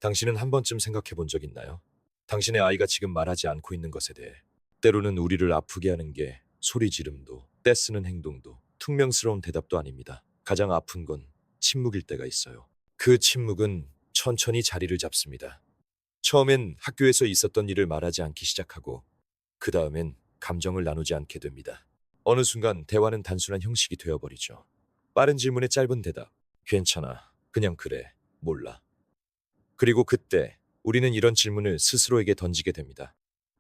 당신은 한 번쯤 생각해 본 적 있나요? 당신의 아이가 지금 말하지 않고 있는 것에 대해. 때로는 우리를 아프게 하는 게 소리 지름도, 떼쓰는 행동도, 퉁명스러운 대답도 아닙니다. 가장 아픈 건 침묵일 때가 있어요. 그 침묵은 천천히 자리를 잡습니다. 처음엔 학교에서 있었던 일을 말하지 않기 시작하고, 그 다음엔 감정을 나누지 않게 됩니다. 어느 순간 대화는 단순한 형식이 되어버리죠. 빠른 질문에 짧은 대답. 괜찮아. 그냥 그래. 몰라. 그리고 그때 우리는 이런 질문을 스스로에게 던지게 됩니다.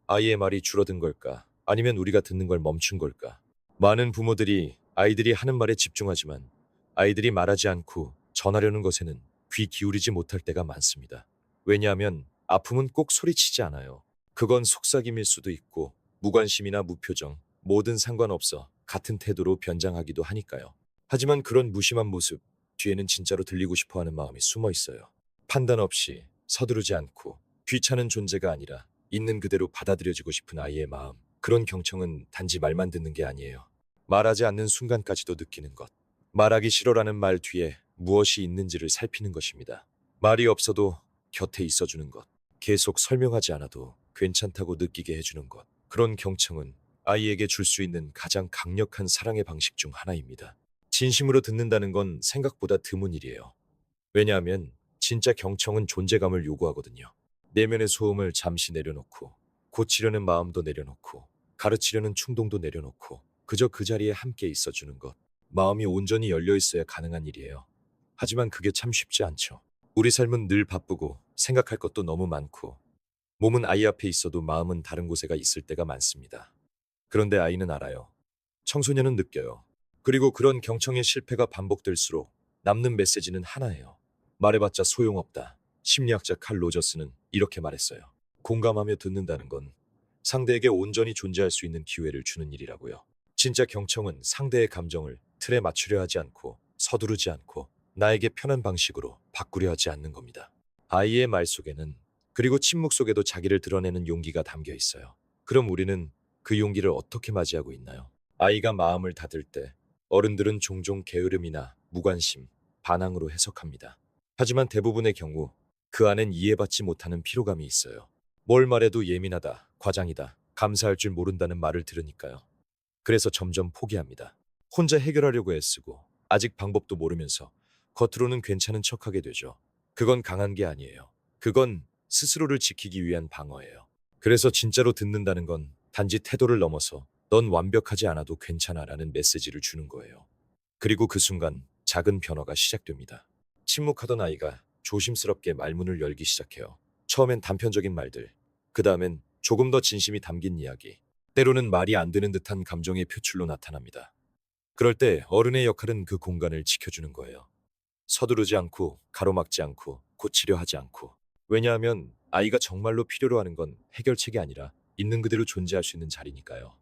아이의 말이 줄어든 걸까? 아니면 우리가 듣는 걸 멈춘 걸까? 많은 부모들이 아이들이 하는 말에 집중하지만 아이들이 말하지 않고 전하려는 것에는 귀 기울이지 못할 때가 많습니다. 왜냐하면 아픔은 꼭 소리치지 않아요. 그건 속삭임일 수도 있고 무관심이나 무표정, 뭐든 상관없어 같은 태도로 변장하기도 하니까요. 하지만 그런 무심한 모습 뒤에는 진짜로 들리고 싶어하는 마음이 숨어 있어요. 판단 없이 서두르지 않고 귀찮은 존재가 아니라 있는 그대로 받아들여지고 싶은 아이의 마음. 그런 경청은 단지 말만 듣는 게 아니에요. 말하지 않는 순간까지도 느끼는 것. 말하기 싫어라는 말 뒤에 무엇이 있는지를 살피는 것입니다. 말이 없어도 곁에 있어주는 것. 계속 설명하지 않아도 괜찮다고 느끼게 해주는 것. 그런 경청은 아이에게 줄 수 있는 가장 강력한 사랑의 방식 중 하나입니다. 진심으로 듣는다는 건 생각보다 드문 일이에요. 왜냐하면 진짜 경청은 존재감을 요구하거든요. 내면의 소음을 잠시 내려놓고, 고치려는 마음도 내려놓고, 가르치려는 충동도 내려놓고, 그저 그 자리에 함께 있어주는 것. 마음이 온전히 열려 있어야 가능한 일이에요. 하지만 그게 참 쉽지 않죠. 우리 삶은 늘 바쁘고, 생각할 것도 너무 많고, 몸은 아이 앞에 있어도 마음은 다른 곳에가 있을 때가 많습니다. 그런데 아이는 알아요. 청소년은 느껴요. 그리고 그런 경청의 실패가 반복될수록 남는 메시지는 하나예요. 말해봤자 소용없다. 심리학자 칼 로저스는 이렇게 말했어요. 공감하며 듣는다는 건 상대에게 온전히 존재할 수 있는 기회를 주는 일이라고요. 진짜 경청은 상대의 감정을 틀에 맞추려 하지 않고 서두르지 않고 나에게 편한 방식으로 바꾸려 하지 않는 겁니다. 아이의 말 속에는, 그리고 침묵 속에도 자기를 드러내는 용기가 담겨 있어요. 그럼 우리는 그 용기를 어떻게 맞이하고 있나요? 아이가 마음을 닫을 때 어른들은 종종 게으름이나 무관심, 반항으로 해석합니다. 하지만 대부분의 경우 그 안엔 이해받지 못하는 피로감이 있어요. 뭘 말해도 예민하다, 과장이다, 감사할 줄 모른다는 말을 들으니까요. 그래서 점점 포기합니다. 혼자 해결하려고 애쓰고 아직 방법도 모르면서 겉으로는 괜찮은 척하게 되죠. 그건 강한 게 아니에요. 그건 스스로를 지키기 위한 방어예요. 그래서 진짜로 듣는다는 건 단지 태도를 넘어서 넌 완벽하지 않아도 괜찮아라는 메시지를 주는 거예요. 그리고 그 순간 작은 변화가 시작됩니다. 침묵하던 아이가 조심스럽게 말문을 열기 시작해요. 처음엔 단편적인 말들, 그 다음엔 조금 더 진심이 담긴 이야기, 때로는 말이 안 되는 듯한 감정의 표출로 나타납니다. 그럴 때 어른의 역할은 그 공간을 지켜주는 거예요. 서두르지 않고, 가로막지 않고, 고치려 하지 않고. 왜냐하면 아이가 정말로 필요로 하는 건 해결책이 아니라 있는 그대로 존재할 수 있는 자리니까요.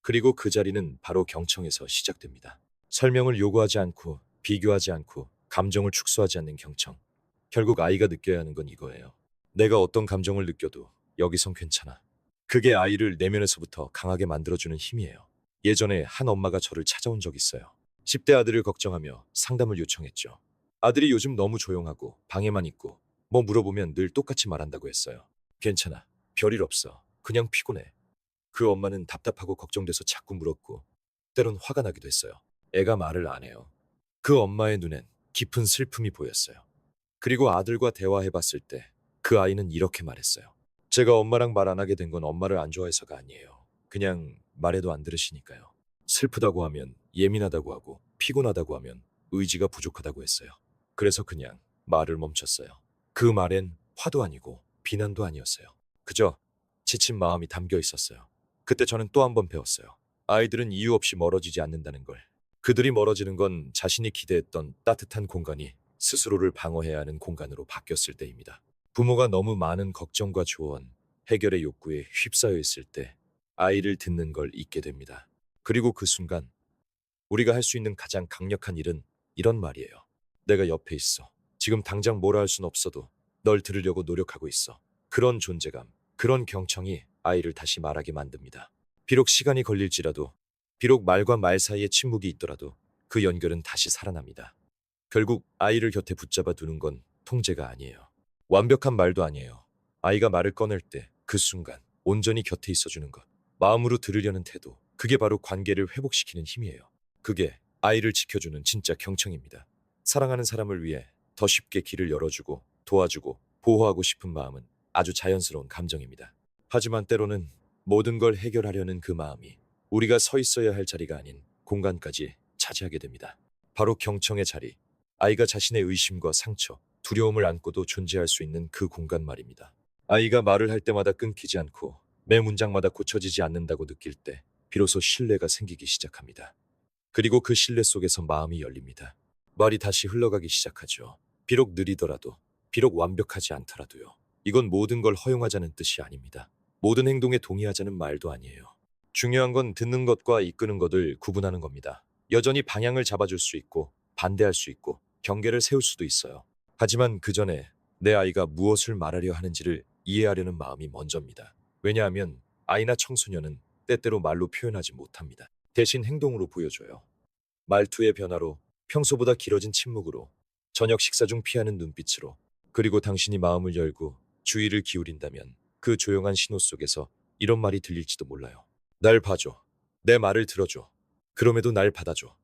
그리고 그 자리는 바로 경청에서 시작됩니다. 설명을 요구하지 않고, 비교하지 않고, 감정을 축소하지 않는 경청. 결국 아이가 느껴야 하는 건 이거예요. 내가 어떤 감정을 느껴도 여기선 괜찮아. 그게 아이를 내면에서부터 강하게 만들어주는 힘이에요. 예전에 한 엄마가 저를 찾아온 적 있어요. 10대 아들을 걱정하며 상담을 요청했죠. 아들이 요즘 너무 조용하고 방에만 있고 뭐 물어보면 늘 똑같이 말한다고 했어요. 괜찮아. 별일 없어. 그냥 피곤해. 그 엄마는 답답하고 걱정돼서 자꾸 물었고 때론 화가 나기도 했어요. 애가 말을 안 해요. 그 엄마의 눈엔 깊은 슬픔이 보였어요. 그리고 아들과 대화해봤을 때 그 아이는 이렇게 말했어요. 제가 엄마랑 말 안 하게 된 건 엄마를 안 좋아해서가 아니에요. 그냥 말해도 안 들으시니까요. 슬프다고 하면 예민하다고 하고 피곤하다고 하면 의지가 부족하다고 했어요. 그래서 그냥 말을 멈췄어요. 그 말엔 화도 아니고 비난도 아니었어요. 그저 지친 마음이 담겨 있었어요. 그때 저는 또 한 번 배웠어요. 아이들은 이유 없이 멀어지지 않는다는 걸. 그들이 멀어지는 건 자신이 기대했던 따뜻한 공간이 스스로를 방어해야 하는 공간으로 바뀌었을 때입니다. 부모가 너무 많은 걱정과 조언, 해결의 욕구에 휩싸여 있을 때 아이를 듣는 걸 잊게 됩니다. 그리고 그 순간 우리가 할 수 있는 가장 강력한 일은 이런 말이에요. 내가 옆에 있어. 지금 당장 뭐라 할 순 없어도 널 들으려고 노력하고 있어. 그런 존재감, 그런 경청이 아이를 다시 말하게 만듭니다. 비록 시간이 걸릴지라도, 비록 말과 말 사이에 침묵이 있더라도 그 연결은 다시 살아납니다. 결국 아이를 곁에 붙잡아 두는 건 통제가 아니에요. 완벽한 말도 아니에요. 아이가 말을 꺼낼 때 그 순간 온전히 곁에 있어주는 것, 마음으로 들으려는 태도, 그게 바로 관계를 회복시키는 힘이에요. 그게 아이를 지켜주는 진짜 경청입니다. 사랑하는 사람을 위해 더 쉽게 길을 열어주고 도와주고 보호하고 싶은 마음은 아주 자연스러운 감정입니다. 하지만 때로는 모든 걸 해결하려는 그 마음이 우리가 서 있어야 할 자리가 아닌 공간까지 차지하게 됩니다. 바로 경청의 자리, 아이가 자신의 의심과 상처, 두려움을 안고도 존재할 수 있는 그 공간 말입니다. 아이가 말을 할 때마다 끊기지 않고 매 문장마다 고쳐지지 않는다고 느낄 때 비로소 신뢰가 생기기 시작합니다. 그리고 그 신뢰 속에서 마음이 열립니다. 말이 다시 흘러가기 시작하죠. 비록 느리더라도, 비록 완벽하지 않더라도요. 이건 모든 걸 허용하자는 뜻이 아닙니다. 모든 행동에 동의하자는 말도 아니에요. 중요한 건 듣는 것과 이끄는 것을 구분하는 겁니다. 여전히 방향을 잡아줄 수 있고, 반대할 수 있고, 경계를 세울 수도 있어요. 하지만 그 전에 내 아이가 무엇을 말하려 하는지를 이해하려는 마음이 먼저입니다. 왜냐하면 아이나 청소년은 때때로 말로 표현하지 못합니다. 대신 행동으로 보여줘요. 말투의 변화로, 평소보다 길어진 침묵으로, 저녁 식사 중 피하는 눈빛으로, 그리고 당신이 마음을 열고 주의를 기울인다면 그 조용한 신호 속에서 이런 말이 들릴지도 몰라요. 날 봐줘. 내 말을 들어줘. 그럼에도 날 받아줘.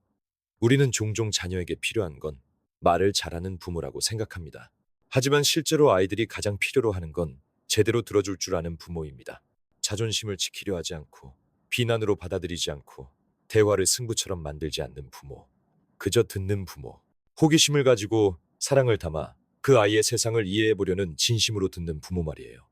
우리는 종종 자녀에게 필요한 건 말을 잘하는 부모라고 생각합니다. 하지만 실제로 아이들이 가장 필요로 하는 건 제대로 들어줄 줄 아는 부모입니다. 자존심을 지키려 하지 않고, 비난으로 받아들이지 않고, 대화를 승부처럼 만들지 않는 부모. 그저 듣는 부모. 호기심을 가지고 사랑을 담아 그 아이의 세상을 이해해 보려는 진심으로 듣는 부모 말이에요.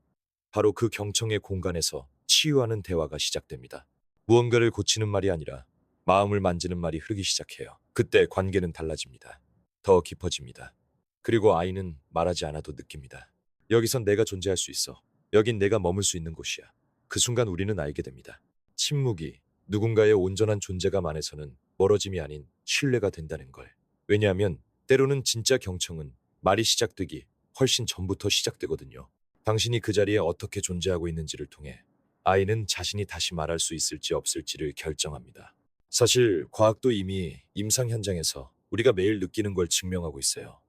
바로 그 경청의 공간에서 치유하는 대화가 시작됩니다. 무언가를 고치는 말이 아니라 마음을 만지는 말이 흐르기 시작해요. 그때 관계는 달라집니다. 더 깊어집니다. 그리고 아이는 말하지 않아도 느낍니다. 여기선 내가 존재할 수 있어. 여긴 내가 머물 수 있는 곳이야. 그 순간 우리는 알게 됩니다. 침묵이 누군가의 온전한 존재감 안에서는 멀어짐이 아닌 신뢰가 된다는 걸. 왜냐하면 때로는 진짜 경청은 말이 시작되기 훨씬 전부터 시작되거든요. 당신이 그 자리에 어떻게 존재하고 있는지를 통해 아이는 자신이 다시 말할 수 있을지 없을지를 결정합니다. 사실 과학도 이미 임상 현장에서 우리가 매일 느끼는 걸 증명하고 있어요.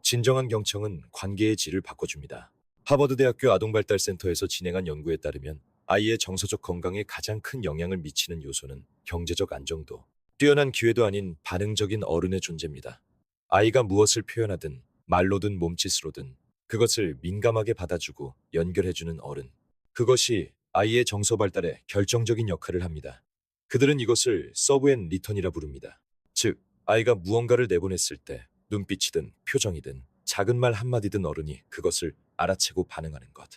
진정한 경청은 관계의 질을 바꿔줍니다. 하버드 대학교 아동발달센터에서 진행한 연구에 따르면 아이의 정서적 건강에 가장 큰 영향을 미치는 요소는 경제적 안정도, 뛰어난 기회도 아닌 반응적인 어른의 존재입니다. 아이가 무엇을 표현하든 말로든 몸짓으로든 그것을 민감하게 받아주고 연결해주는 어른. 그것이 아이의 정서 발달에 결정적인 역할을 합니다. 그들은 이것을 서브 앤 리턴이라 부릅니다. 즉, 아이가 무언가를 내보냈을 때 눈빛이든 표정이든 작은 말 한마디든 어른이 그것을 알아채고 반응하는 것.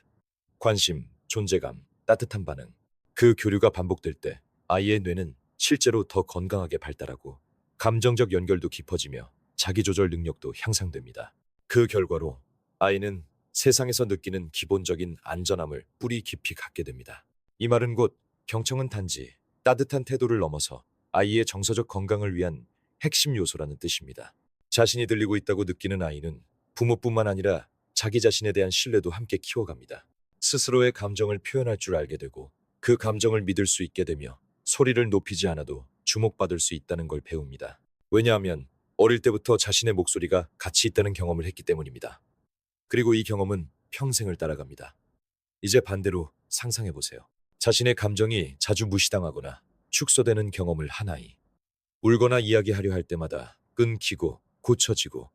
관심, 존재감, 따뜻한 반응. 그 교류가 반복될 때 아이의 뇌는 실제로 더 건강하게 발달하고 감정적 연결도 깊어지며 자기조절 능력도 향상됩니다. 그 결과로 아이는 세상에서 느끼는 기본적인 안전함을 뿌리 깊이 갖게 됩니다. 이 말은 곧 경청은 단지 따뜻한 태도를 넘어서 아이의 정서적 건강을 위한 핵심 요소라는 뜻입니다. 자신이 들리고 있다고 느끼는 아이는 부모뿐만 아니라 자기 자신에 대한 신뢰도 함께 키워갑니다. 스스로의 감정을 표현할 줄 알게 되고 그 감정을 믿을 수 있게 되며 소리를 높이지 않아도 주목받을 수 있다는 걸 배웁니다. 왜냐하면 어릴 때부터 자신의 목소리가 가치 있다는 경험을 했기 때문입니다. 그리고 이 경험은 평생을 따라갑니다. 이제 반대로 상상해 보세요. 자신의 감정이 자주 무시당하거나 축소되는 경험을 한 아이. 울거나 이야기하려 할 때마다 끊기고 고쳐지고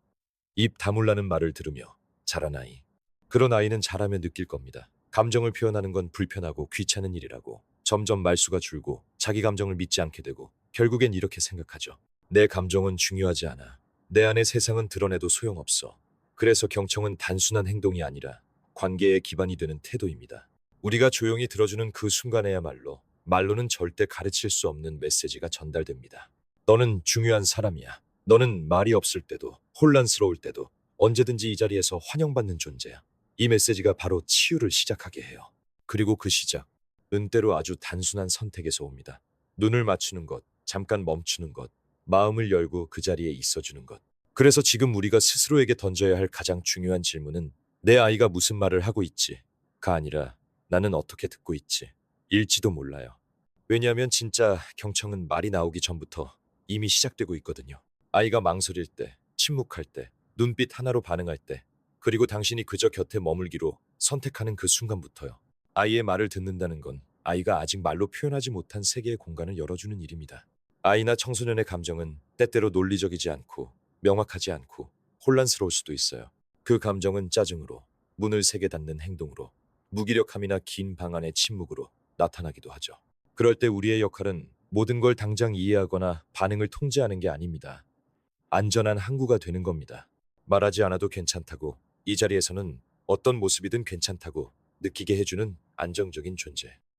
입 다물라는 말을 들으며 자란 아이. 그런 아이는 자라면 느낄 겁니다. 감정을 표현하는 건 불편하고 귀찮은 일이라고. 점점 말수가 줄고 자기 감정을 믿지 않게 되고 결국엔 이렇게 생각하죠. 내 감정은 중요하지 않아. 내 안의 세상은 드러내도 소용없어. 그래서 경청은 단순한 행동이 아니라 관계의 기반이 되는 태도입니다. 우리가 조용히 들어주는 그 순간에야말로 말로는 절대 가르칠 수 없는 메시지가 전달됩니다. 너는 중요한 사람이야. 너는 말이 없을 때도 혼란스러울 때도 언제든지 이 자리에서 환영받는 존재야. 이 메시지가 바로 치유를 시작하게 해요. 그리고 그 시작, 은때로 아주 단순한 선택에서 옵니다. 눈을 맞추는 것, 잠깐 멈추는 것, 마음을 열고 그 자리에 있어주는 것. 그래서 지금 우리가 스스로에게 던져야 할 가장 중요한 질문은 내 아이가 무슨 말을 하고 있지?가 아니라 나는 어떻게 듣고 있지? 일지도 몰라요. 왜냐하면 진짜 경청은 말이 나오기 전부터 이미 시작되고 있거든요. 아이가 망설일 때, 침묵할 때, 눈빛 하나로 반응할 때, 그리고 당신이 그저 곁에 머물기로 선택하는 그 순간부터요. 아이의 말을 듣는다는 건 아이가 아직 말로 표현하지 못한 세계의 공간을 열어주는 일입니다. 아이나 청소년의 감정은 때때로 논리적이지 않고 명확하지 않고 혼란스러울 수도 있어요. 그 감정은 짜증으로, 문을 세게 닫는 행동으로, 무기력함이나 긴 방 안의 침묵으로 나타나기도 하죠. 그럴 때 우리의 역할은 모든 걸 당장 이해하거나 반응을 통제하는 게 아닙니다. 안전한 항구가 되는 겁니다. 말하지 않아도 괜찮다고, 이 자리에서는 어떤 모습이든 괜찮다고 느끼게 해주는 안정적인 존재.